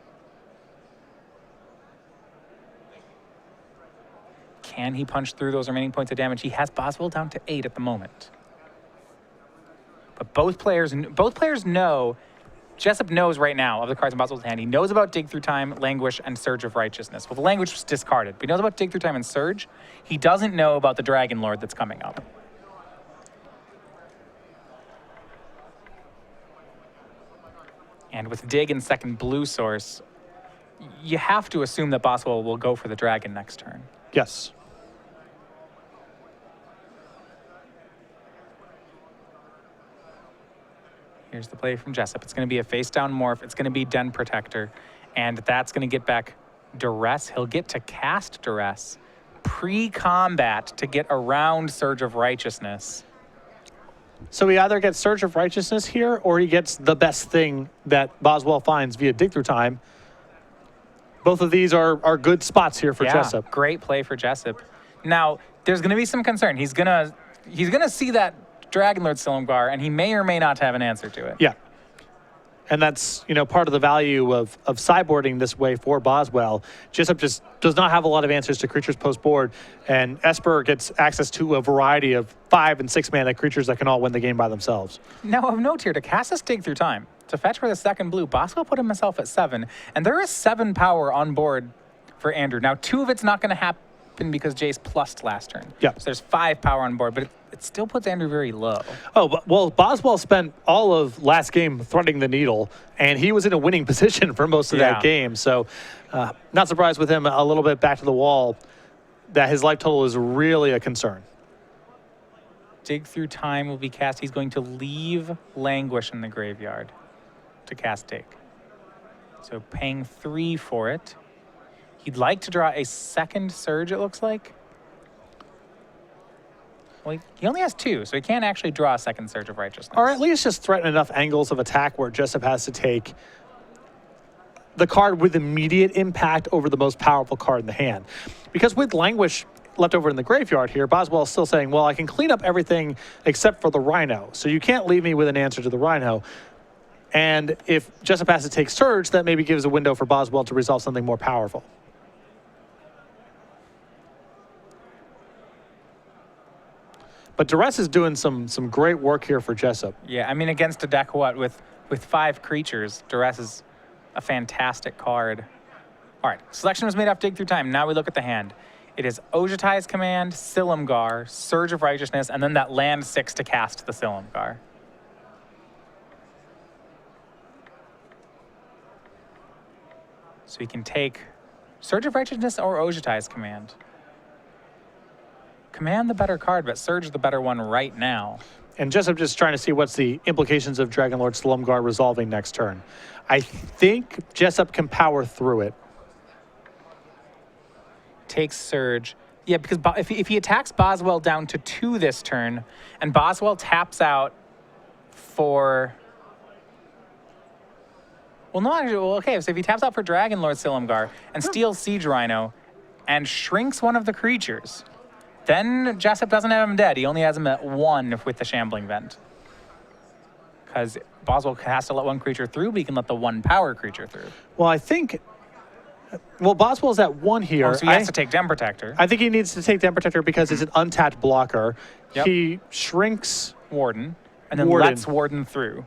Can he punch through those remaining points of damage? He has Boswell down to 8 at the moment. But both players know, Jessup knows right now of the cards in Boswell's hand. He knows about Dig Through Time, Languish, and Surge of Righteousness. Well, the Languish was discarded, but he knows about Dig Through Time and Surge. He doesn't know about the Dragon Lord that's coming up. And with Dig and second blue source, you have to assume that Boswell will go for the Dragon next turn. Yes. Here's the play from Jessup. It's going to be a face-down morph. It's going to be Den Protector. And that's going to get back Duress. He'll get to cast Duress pre-combat to get around Surge of Righteousness. So he either gets Surge of Righteousness here, or he gets the best thing that Boswell finds via Dig Through Time. Both of these are good spots here for Jessup. Great play for Jessup. Now, there's going to be some concern. He's gonna see that Dragonlord Silumgar, and he may or may not have an answer to it. Yeah. And that's, part of the value of sideboarding this way for Boswell. Jessup just does not have a lot of answers to creatures post-board, and Esper gets access to a variety of 5- and 6-mana creatures that can all win the game by themselves. Now, of note here, to cast this Dig Through Time, to fetch for the second blue, Boswell put himself at 7, and there is 7 power on board for Andrew. Now, 2 of it's not going to happen because Jace plussed last turn. Yeah. So there's 5 power on board, but it still puts Andrew very low. Oh, well, Boswell spent all of last game threading the needle, and he was in a winning position for most of that game. So not surprised with him a little bit back to the wall that his life total is really a concern. Dig Through Time will be cast. He's going to leave Languish in the graveyard to cast Dig. So paying 3 for it. He'd like to draw a second Surge, it looks like. Well, he only has 2, so he can't actually draw a second Surge of Righteousness. Or at least just threaten enough angles of attack where Jessup has to take the card with immediate impact over the most powerful card in the hand. Because with Languish left over in the graveyard here, Boswell is still saying, well, I can clean up everything except for the Rhino. So you can't leave me with an answer to the Rhino. And if Jessup has to take Surge, that maybe gives a window for Boswell to resolve something more powerful. But Duress is doing some great work here for Jessup. Yeah, I mean, against a deck, with 5 creatures, Duress is a fantastic card. All right, selection was made off Dig Through Time. Now we look at the hand. It is Ojutai's Command, Silumgar, Surge of Righteousness, and then that land 6 to cast the Silumgar. So he can take Surge of Righteousness or Ojutai's Command. Command the better card, but Surge the better one right now. And Jessup just trying to see what's the implications of Dragonlord Silumgar resolving next turn. I think Jessup can power through it. Takes Surge. Yeah, because if he attacks Boswell down to 2 this turn, and Boswell taps out for... Well, no, actually, okay, so if he taps out for Dragonlord Silumgar and steals Siege Rhino and shrinks one of the creatures, then Jessup doesn't have him dead. He only has him at 1 with the Shambling Vent. Because Boswell has to let 1 creature through, but he can let the 1 power creature through. Well, I think... Well, Boswell's at 1 here. Oh, so he has to take Den Protector. I think he needs to take Den Protector because it's an untapped blocker. Yep. He shrinks Warden, and then Warden. lets Warden through.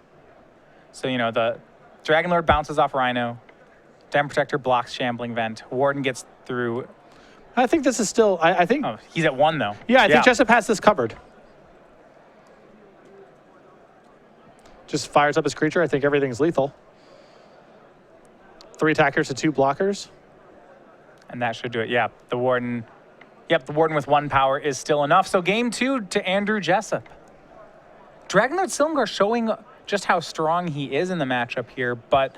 So, the Dragonlord bounces off Rhino, Den Protector blocks Shambling Vent, Warden gets through. I think this is still... I think... Oh, he's at 1, though. Yeah, I think Jessup has this covered. Just fires up his creature. I think everything's lethal. 3 attackers to 2 blockers. And that should do it. Yeah, the Warden... Yep, the Warden with 1 power is still enough. So game 2 to Andrew Jessup. Dragonlord Silumgar showing just how strong he is in the matchup here, but...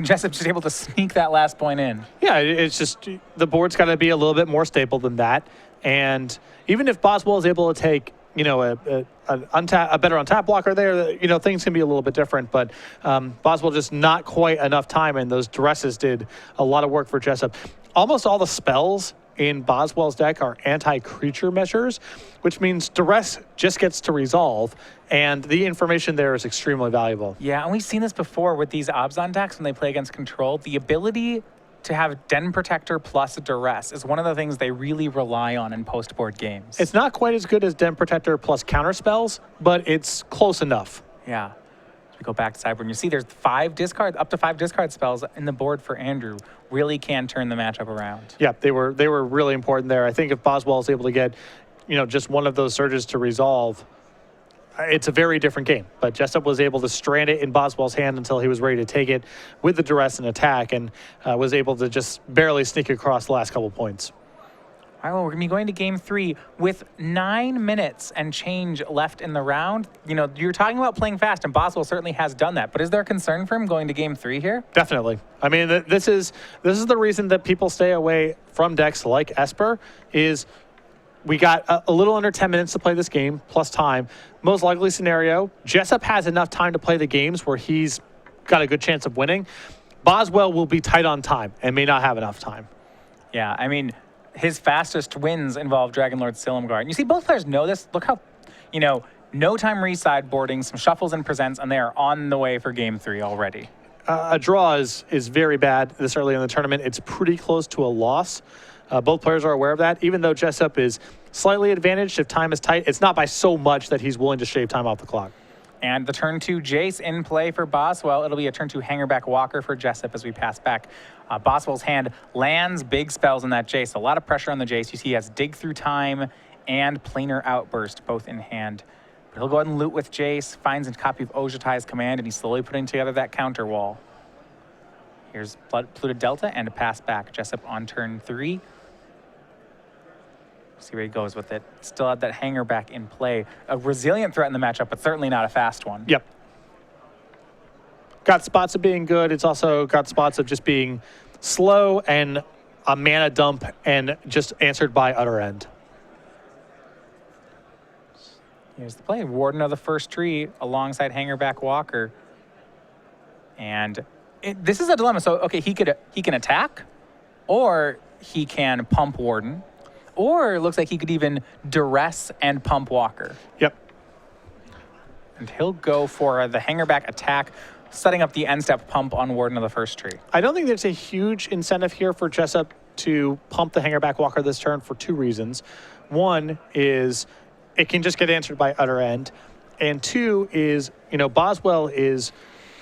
Jessup just able to sneak that last point in. Yeah, it's just the board's got to be a little bit more stable than that. And even if Boswell is able to take, a better untap blocker there, things can be a little bit different. But Boswell just not quite enough time, and those Duresses did a lot of work for Jessup. Almost all the spells in Boswell's deck are anti-creature measures, which means Duress just gets to resolve, and the information there is extremely valuable. Yeah, and we've seen this before with these Abzan decks when they play against control. The ability to have Den Protector plus Duress is one of the things they really rely on in post-board games. It's not quite as good as Den Protector plus counter spells, but it's close enough. Yeah. As we go back to sideboard, and you see there's up to five discard spells in the board for Andrew. Really can turn the matchup around. Yeah, they were really important there. I think if Boswell is able to get, just one of those surges to resolve, it's a very different game. But Jessup was able to strand it in Boswell's hand until he was ready to take it with the duress and attack, and was able to just barely sneak across the last couple points. All right, well, we're going to be going to game 3 with 9 minutes and change left in the round. You're talking about playing fast, and Boswell certainly has done that. But is there concern for him going to game 3 here? Definitely. I mean, this is the reason that people stay away from decks like Esper is we got a little under 10 minutes to play this game, plus time. Most likely scenario, Jessup has enough time to play the games where he's got a good chance of winning. Boswell will be tight on time and may not have enough time. Yeah, I mean, his fastest wins involve Dragonlord Silumgar. And you see both players know this. Look how, no time re-sideboarding, some shuffles and presents, and they are on the way for game 3 already. A draw is very bad this early in the tournament. It's pretty close to a loss. Both players are aware of that. Even though Jessup is slightly advantaged if time is tight, it's not by so much that he's willing to shave time off the clock. And the turn 2 Jace in play for Boswell. It'll be a turn 2 Hangerback Walker for Jessup as we pass back. Boswell's hand lands big spells in that Jace. A lot of pressure on the Jace. You see he has Dig Through Time and Planar Outburst both in hand. But he'll go ahead and loot with Jace, finds a copy of Ojutai's Command, and he's slowly putting together that counter wall. Here's Pluto Delta and a pass back. Jessup on turn 3. See where he goes with it. Still had that hanger back in play. A resilient threat in the matchup, but certainly not a fast one. Yep. Got spots of being good. It's also got spots of just being slow and a mana dump and just answered by Utter End. Here's the play. Warden of the First Tree alongside Hangerback Walker. And this is a dilemma. So, okay, he can attack, or he can pump Warden. Or it looks like he could even duress and pump Walker. Yep. And he'll go for the hangerback attack, setting up the end-step pump on Warden of the First Tree. I don't think there's a huge incentive here for Jessup to pump the hangerback Walker this turn for 2 reasons. One is it can just get answered by Utter End. And 2 is, Boswell is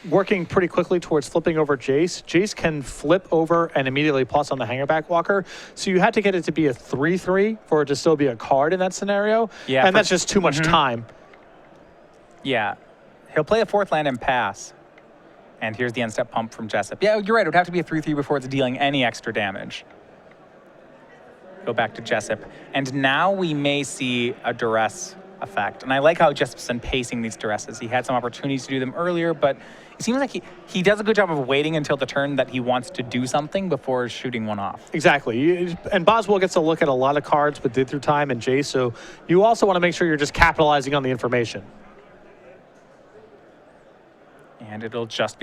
working pretty quickly towards flipping over Jace. Jace can flip over and immediately plus on the hangerback Walker. So you had to get it to be a 3/3 for it to still be a card in that scenario. Yeah, and that's just too much time. Yeah. He'll play a 4th land and pass. And here's the end-step pump from Jessup. Yeah, you're right. It would have to be a 3/3 before it's dealing any extra damage. Go back to Jessup. And now we may see a duress effect. And I like how Jessup's been pacing these duresses. He had some opportunities to do them earlier, but it seems like he does a good job of waiting until the turn that he wants to do something before shooting one off. Exactly. And Boswell gets to look at a lot of cards with Dig Through Time and Jace, so you also want to make sure you're just capitalizing on the information. And it'll just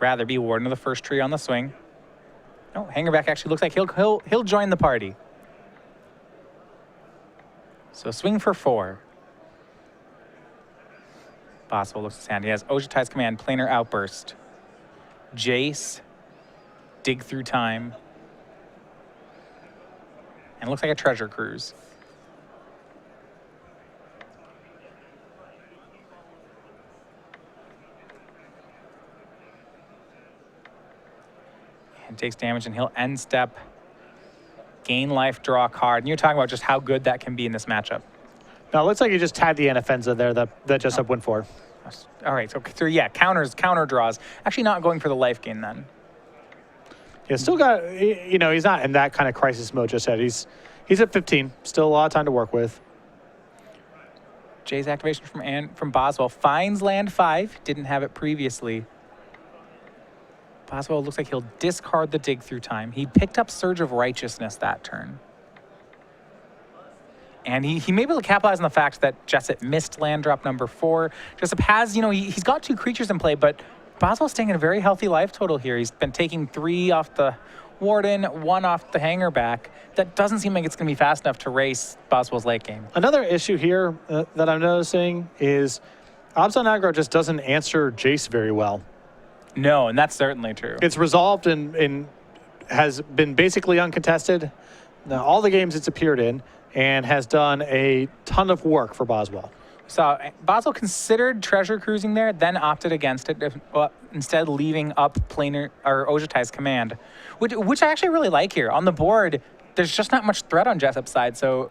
rather be Warden of the First Tree on the swing. No, Hangerback actually looks like he'll join the party. So swing for 4. Boswell looks at his hand. He has Ojutai's Command, Planar Outburst, Jace, Dig Through Time, and it looks like a Treasure Cruise. And takes damage, and he'll end step, gain life, draw a card. And you're talking about just how good that can be in this matchup. Now, it looks like you just tagged the Anafenza there that Jessup went for. All right, so yeah, counter draws. Actually not going for the life gain then. Yeah, still got, he's not in that kind of crisis mode just yet. He's at 15, still a lot of time to work with. Jay's activation from Boswell finds land 5, didn't have it previously. Boswell looks like he'll discard the Dig Through Time. He picked up Surge of Righteousness that turn. And he may be able to capitalize on the fact that Jessup missed land drop number 4. Jessup has, he's got 2 creatures in play, but Boswell's staying in a very healthy life total here. He's been taking 3 off the Warden, 1 off the Hangerback. That doesn't seem like it's going to be fast enough to race Boswell's late game. Another issue here that I'm noticing is Abzan Aggro just doesn't answer Jace very well. No, and that's certainly true. It's resolved in has been basically uncontested now, all the games it's appeared in, and has done a ton of work for Boswell. So Boswell considered treasure cruising there, then opted against it, instead leaving up planar or Ojutai's command, which I actually really like here. On the board, there's just not much threat on Jessup's side, so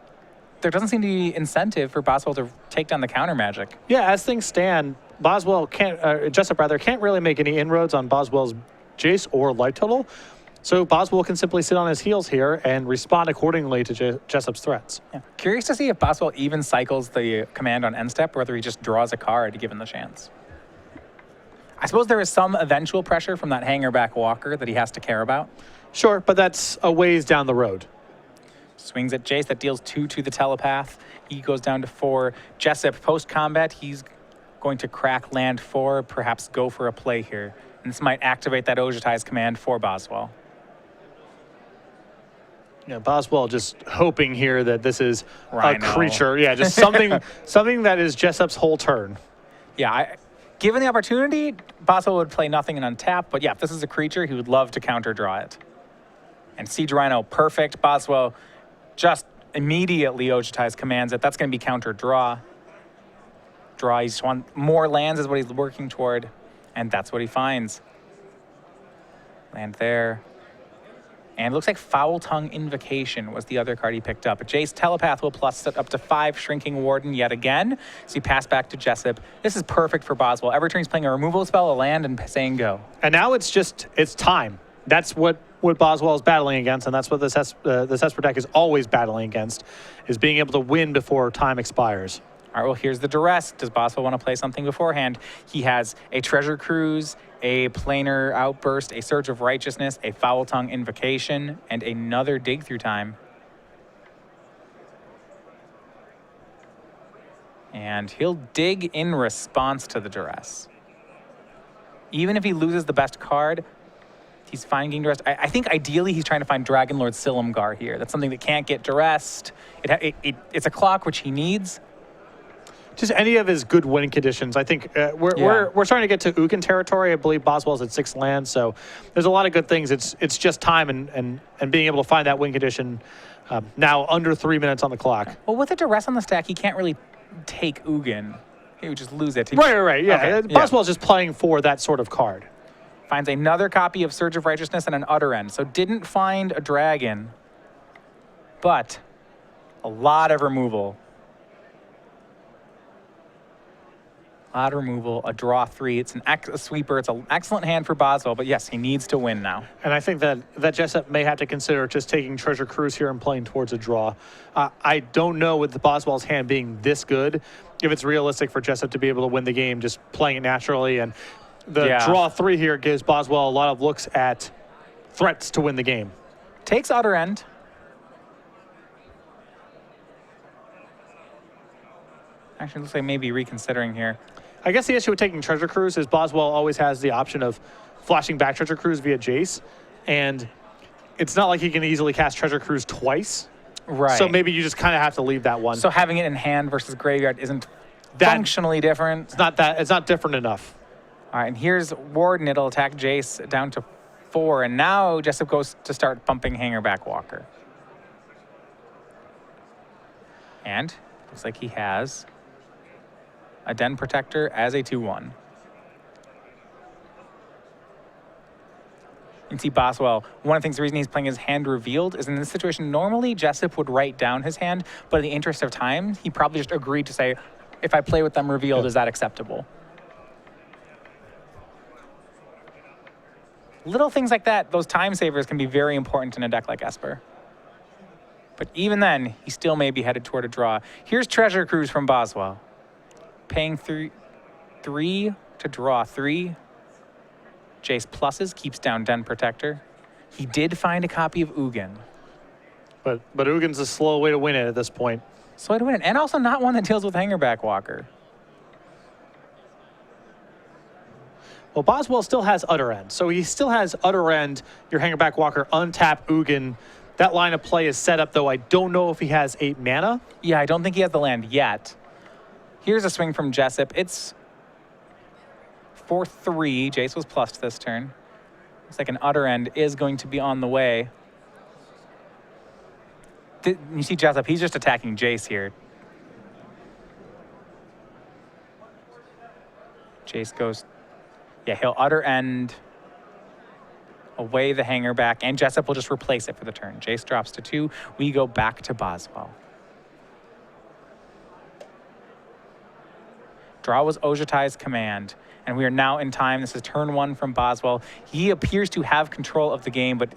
there doesn't seem to be incentive for Boswell to take down the counter magic. Yeah, as things stand, Boswell Jessup can't really make any inroads on Boswell's Jace or life total. So Boswell can simply sit on his heels here and respond accordingly to Jessup's threats. Yeah. Curious to see if Boswell even cycles the command on end step, or whether he just draws a card given the chance. I suppose there is some eventual pressure from that hanger back walker that he has to care about. Sure, but that's a ways down the road. Swings at Jace, that deals 2 to the telepath. He goes down to 4. Jessup, post-combat, he's going to crack land 4, perhaps go for a play here. And this might activate that Ojutai's command for Boswell. Yeah, Boswell just hoping here that this is Rhino. a creature. Yeah, just something that is Jessup's whole turn. Yeah, given the opportunity, Boswell would play nothing and untap. But yeah, if this is a creature, he would love to counter draw it. And Siege Rhino, perfect. Boswell just immediately Ojutai's commands it. That's going to be counter draw. Draw, he just wants more lands is what he's working toward. And that's what he finds. Land there. And it looks like Foul Tongue Invocation was the other card he picked up. Jace Telepath will plus it up to 5, Shrinking Warden yet again. So he passed back to Jessup. This is perfect for Boswell. Every turn he's playing a removal spell, a land, and saying go. And now it's time. That's what Boswell is battling against, and that's what this Esper deck is always battling against, is being able to win before time expires. All right, well, here's the duress. Does Boswell want to play something beforehand? He has a Treasure Cruise, a Planar Outburst, a Surge of Righteousness, a Foul Tongue Invocation, and another Dig Through Time. And he'll dig in response to the duress. Even if he loses the best card, he's finding duress. I think ideally he's trying to find Dragon Lord Silumgar here. That's something that can't get duressed. It's a clock which he needs. Just any of his good win conditions. I think we're starting to get to Ugin territory. I believe Boswell's at 6 lands, so there's a lot of good things. It's just time and being able to find that win condition now under 3 minutes on the clock. Well, with a duress on the stack, he can't really take Ugin. He would just lose it. Right. Yeah, Okay, Boswell's just playing for that sort of card. Finds another copy of Surge of Righteousness and an Utter End. So didn't find a dragon, but a lot of removal. A draw 3. It's a sweeper. It's an excellent hand for Boswell, but yes, he needs to win now. And I think that Jessup may have to consider just taking Treasure Cruise here and playing towards a draw. I don't know with the Boswell's hand being this good, if it's realistic for Jessup to be able to win the game just playing it naturally. And the draw 3 here gives Boswell a lot of looks at threats to win the game. Takes Utter End. Actually, looks like maybe reconsidering here. I guess the issue with taking Treasure Cruise is Boswell always has the option of flashing back Treasure Cruise via Jace, and it's not like he can easily cast Treasure Cruise twice. Right. So maybe you just kind of have to leave that one. So having it in hand versus graveyard isn't functionally different. It's not different enough. All right, and here's Warden. It'll attack Jace down to 4, and now Jessup goes to start bumping Hangerback Walker. And looks like he has a Den Protector as a 2/1. You can see Boswell, one of the things, the reason he's playing his hand revealed is in this situation, normally Jessup would write down his hand, but in the interest of time, he probably just agreed to say, if I play with them revealed, is that acceptable? Little things like that, those time savers can be very important in a deck like Esper. But even then, he still may be headed toward a draw. Here's Treasure Cruise from Boswell. Paying 3 to draw 3. Jace pluses, keeps down Den Protector. He did find a copy of Ugin. But Ugin's a slow way to win it at this point. Slow way to win it, and also not one that deals with Hangerback Walker. Well, Boswell still has Utter End, so he still has Utter End, your Hangerback Walker, untap Ugin. That line of play is set up, though I don't know if he has 8 mana. Yeah, I don't think he has the land yet. Here's a swing from Jessup. It's 4-3. Jace was plussed this turn. Looks like an Utter End is going to be on the way. You see Jessup, he's just attacking Jace here. Jace goes, yeah, he'll Utter End away the hanger back, and Jessup will just replace it for the turn. Jace drops to 2. We go back to Boswell. Draw was Ojutai's command, and we are now in time. This is turn 1 from Boswell. He appears to have control of the game, but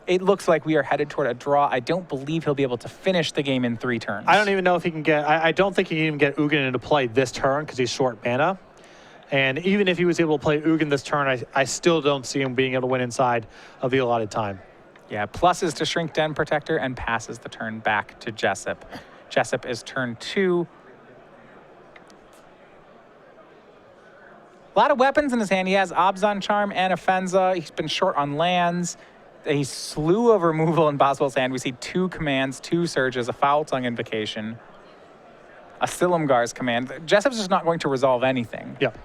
it looks like we are headed toward a draw. I don't believe he'll be able to finish the game in 3 turns. I don't even know if he can get, I don't think he can even get Ugin into play this turn because he's short mana. And even if he was able to play Ugin this turn, I still don't see him being able to win inside of the allotted time. Yeah, pluses to Shrink Den Protector and passes the turn back to Jessup. Jessup is turn 2. A lot of weapons in his hand. He has Abzan Charm and Offenza. He's been short on lands. A slew of removal in Boswell's hand. We see 2 commands, 2 surges, a Foul Tongue Invocation, a Silumgar's command. Jessup's just not going to resolve anything. Yep.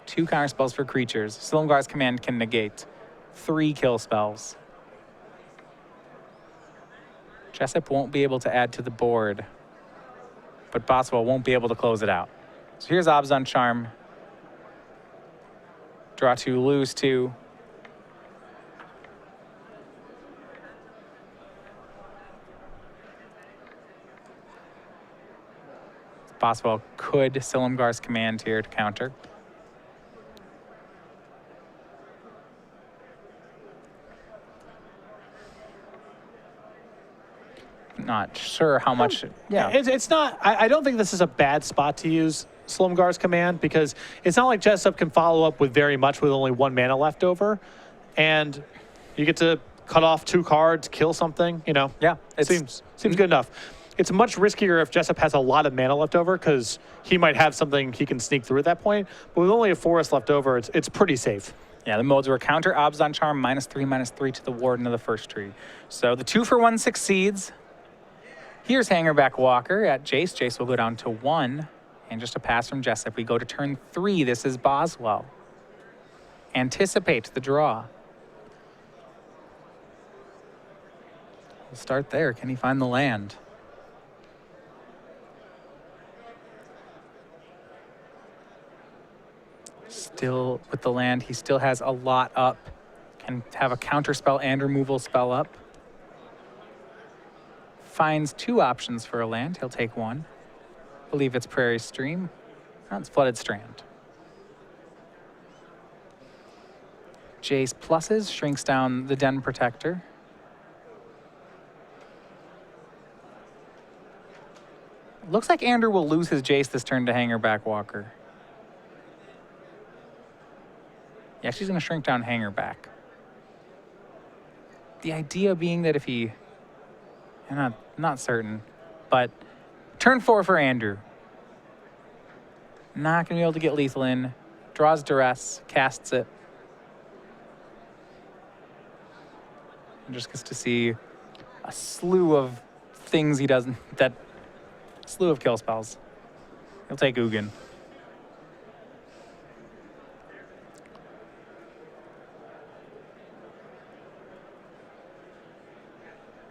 2 counter spells for creatures. Silumgar's command can negate 3 kill spells. Jessup won't be able to add to the board, but Boswell won't be able to close it out. So here's Abzan Charm. Draw 2, lose 2. Boswell could Silumgar's command here to counter. Not sure how much. Yeah, it's not. I don't think this is a bad spot to use Silumgar's command because it's not like Jessup can follow up with very much with only 1 mana left over, and you get to cut off 2 cards, kill something. You know. Yeah, it seems good enough. It's much riskier if Jessup has a lot of mana left over because he might have something he can sneak through at that point. But with only a forest left over, it's pretty safe. Yeah, the modes were counter Abzan Charm, -3/-3 to the Warden of the first tree. So the 2-for-1 succeeds. Here's Hangerback Walker at Jace. Jace will go down to 1. And just a pass from Jessup. We go to turn 3. This is Boswell. Anticipate the draw. We'll start there. Can he find the land? Still with the land, he still has a lot up. Can have a counter spell and removal spell up. Finds 2 options for a land. He'll take 1. Believe it's Prairie Stream. Oh, it's Flooded Strand. Jace pluses, shrinks down the Den Protector. Looks like Andrew will lose his Jace this turn to Hangerback Walker. Yeah, she's going to shrink down Hangerback. The idea being that if he... I'm not certain, but turn 4 for Andrew. Not going to be able to get lethal in. Draws Duress, casts it. And just gets to see a slew of things he doesn't... slew of kill spells. He'll take Ugin.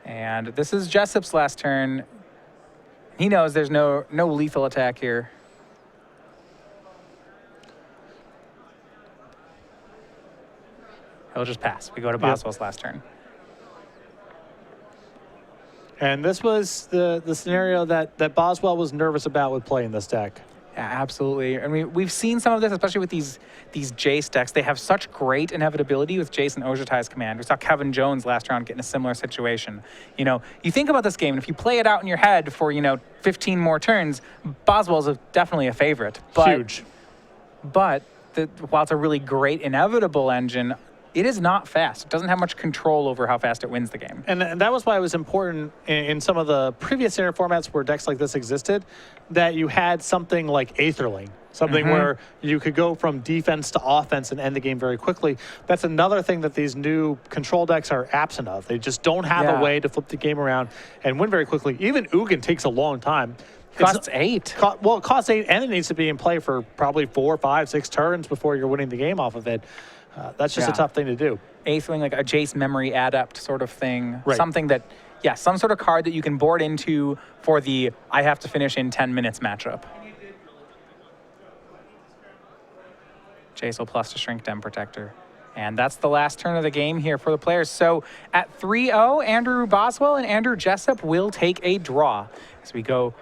And this is Jessup's last turn. He knows there's no lethal attack here. He'll just pass. We go to Boswell's last turn. And this was the scenario that Boswell was nervous about with playing this deck. Yeah, absolutely. I mean, we've seen some of this, especially with these Jace decks. They have such great inevitability with Jace and Ojutai's command. We saw Kevin Jones last round get in a similar situation. You know, you think about this game, and if you play it out in your head for, 15 more turns, Boswell's definitely a favorite. Huge. But while it's a really great inevitable engine, it is not fast. It doesn't have much control over how fast it wins the game. And that was why it was important in some of the previous standard formats where decks like this existed, that you had something like Aetherling, something where you could go from defense to offense and end the game very quickly. That's another thing that these new control decks are absent of. They just don't have a way to flip the game around and win very quickly. Even Ugin takes a long time. Costs 8. Well, it costs 8, and it needs to be in play for probably 4, 5, 6 turns before you're winning the game off of it. That's just a tough thing to do. Eighthling, like a Jace memory adept sort of thing. Right. Something that, yeah, some sort of card that you can board into for the I have to finish in 10 minutes matchup. Jace will plus to Shrink Dem Protector. And that's the last turn of the game here for the players. So at 3-0, Andrew Boswell and Andrew Jessup will take a draw as we go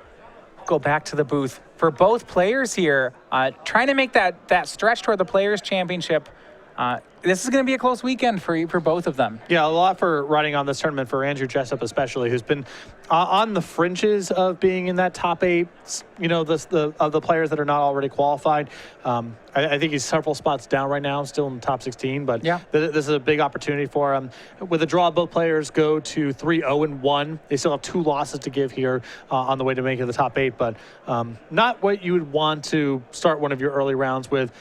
back to the booth. For both players here, trying to make that stretch toward the Players' Championship. This is going to be a close weekend for both of them. Yeah, a lot for riding on this tournament for Andrew Jessup especially, who's been on the fringes of being in that top 8, you know, of the players that are not already qualified. I think he's several spots down right now, still in the top 16, but yeah, this is a big opportunity for him. With a draw, both players go to 3-0-1. They still have 2 losses to give here on the way to making the top 8, but not what you would want to start one of your early rounds with.